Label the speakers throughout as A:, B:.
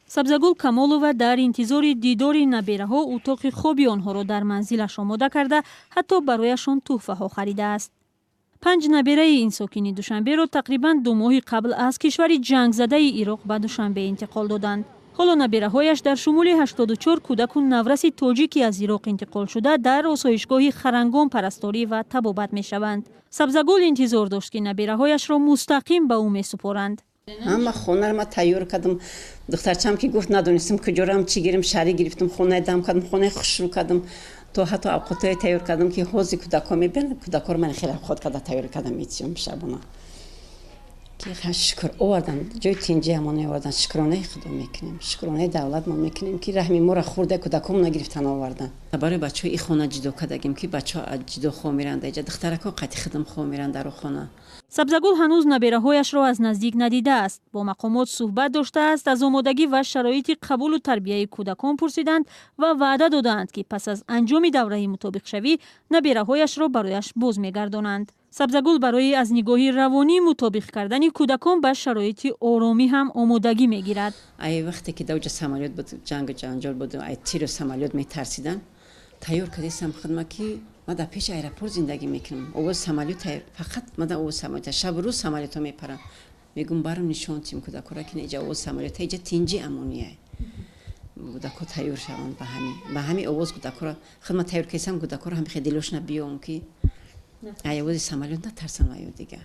A: сабзагул камолова дар интизори дидори набераҳо утоқи хоби онҳоро дар манзилаш омода карда, ҳатто барояшон тӯҳфаҳо харидааст. 5 набераи ин сокини Душанберо тақрибан 2 моҳи қабл аз кишвари ҷангзадаи Ироқ ба Душанбе интиқол доданд. ҳоло набераҳояш дар шумули 84 кӯдаку навраси тоҷикӣ аз Ироқ интиқол шуда дар осоишгоҳи харангон парасторӣ ва табобат мешаванд. Сабзагул интизор дошт ки набераҳояшро мустақим ба ӯ месупоранд.
B: ҳама хонаро ма тайёр кардам. духтарчам ки гуфт надонистам куҷорам чӣ гирем, шаҳрӣ гирифтам, хонаи дам кардам, хонаи хушрӯ кардам, то ҳатто авқотое тайёр кардам ки ҳози кӯдако мебинам. кӯдакоро ман хеле авқот карда тайёр кардам мечиём шабона. ки шукр овардан, ҷои тинҷи ҳамон овардан, шукронаи худо мекунем, шукронаи давлат мо мекунем ки раҳми моро хурда кӯдакомона гирифтан овардан. барои бачаҳо ин хона ҷудо кардагим ки бачаҳо ҷудо хо миранд, иҷа духтарако қати хидм хо миранд дар хона.
A: сабзагул ҳанӯз набераҳояшро аз наздик надидааст. бо мақомот суҳбат доштааст, аз омодагӣ ва шароити қабулу тарбияи кӯдакон пурсиданд ва ваъда додаанд ки пас аз анҷоми давраи мутобиқшавӣ набераҳояшро барояш боз мегардонанд. сабзагул барои аз нигоҳи равонӣ мутобиқ кардани кӯдакон ба шароити оромӣ ҳам омодагӣ мегирад.
B: ай вақте ки давҷа самолёт буд, ҷангу ҷанҷол буд, ай тиру самолёт метарсидан, тайёр кардисам хидма ки ма дар пеши аэропорт зиндагӣ мекунам. овози самолёт тайёр, фақат ма дар овози самолёт, шабу рӯз самолётҳо мепаранд. мегум барам нишон тим кӯдакора ки иҷа овози самолёт, иҷа тинҷи амония. кӯдако тайёр шаванд ба ҳамин овоз кӯдакора хидма тайёр кардисам, кӯдакора ҳам хеле дилошна биём ки ай овози самолёт натарсам аю дига.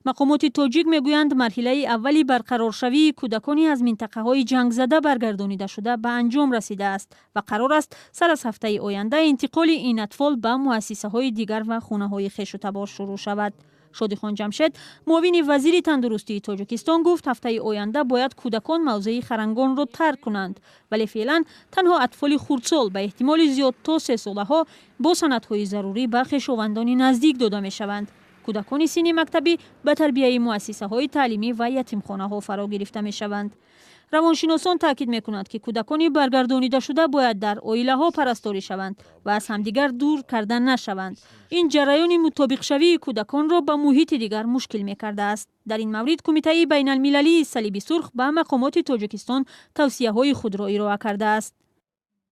A: мақомоти тоҷик мегӯянд марҳилаи аввали барқароршавии кӯдакони аз минтақаҳои ҷангзада баргардонидашуда ба анҷом расидааст ва қарор аст сар аз ҳафтаи оянда интиқоли ин атфол ба муассисаҳои дигар ва хонаҳои хешу-табор шурӯъ шавад. шодихон ҷамшед, муовини вазири тандурустии Тоҷикистон гуфт ҳафтаи оянда бояд кӯдакон мавзеи харангонро тарк кунанд, вале феълан танҳо атфоли хурдсол ба эҳтимоли зиёд то 3 солаҳо бо санадҳои зарурӣ ба хешовандони наздик дода мешаванд. кӯдакони синни мактабӣ ба тарбияи муассисаҳои таълимӣ ва ятимхонаҳо фаро гирифта мешаванд. равоншиносон таъкид мекунанд ки кӯдакони баргардонидашуда бояд дар оилаҳо парасторӣ шаванд ва аз ҳамдигар дур карда нашаванд. ин ҷараёни мутобиқшавии кӯдаконро ба муҳити дигар мушкил мекардааст. дар ин маврид кумитаи байналмилалии салиби сурх ба мақомоти Тоҷикистон тавсияҳои худро ироа кардааст.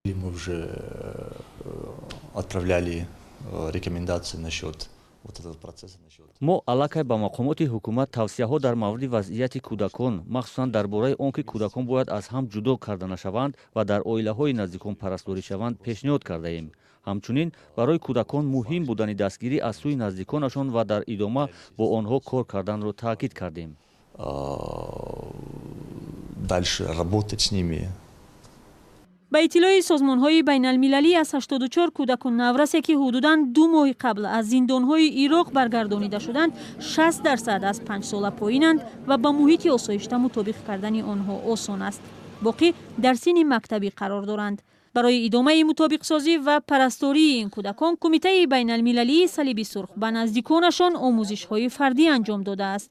C: Мы уже отправляли рекомендации насчет мо аллакай ба мақомоти ҳукумат тавсияҳо дар мавриди вазъияти кӯдакон, махсусан дар бораи он ки кӯдакон бояд аз ҳам ҷудо карда нашаванд ва дар оилаҳои наздикон парасторӣ шаванд пешниҳод кардаем. ҳамчунин барои кӯдакон муҳим будани дастгирӣ аз сӯи наздиконашон ва дар идома бо онҳо кор карданро таъкид кардем. Дальше работать с ними.
A: ба иттилои созмонҳои байналмилалӣ аз 84 кӯдаку наврасе ки ҳудудан 2 моҳи қабл аз зиндонҳои Ироқ баргардонида шуданд, 60% аз 5 сола поинанд ва ба муҳити осоишта мутобиқ кардани онҳо осон аст. боқӣ дар синни мактабӣ қарор доранд. барои идомаи мутобиқсозӣ ва парастории ин кӯдакон кумитаи байналмилалии салиби сурх ба наздиконашон омӯзишҳои фардӣ анҷом додааст.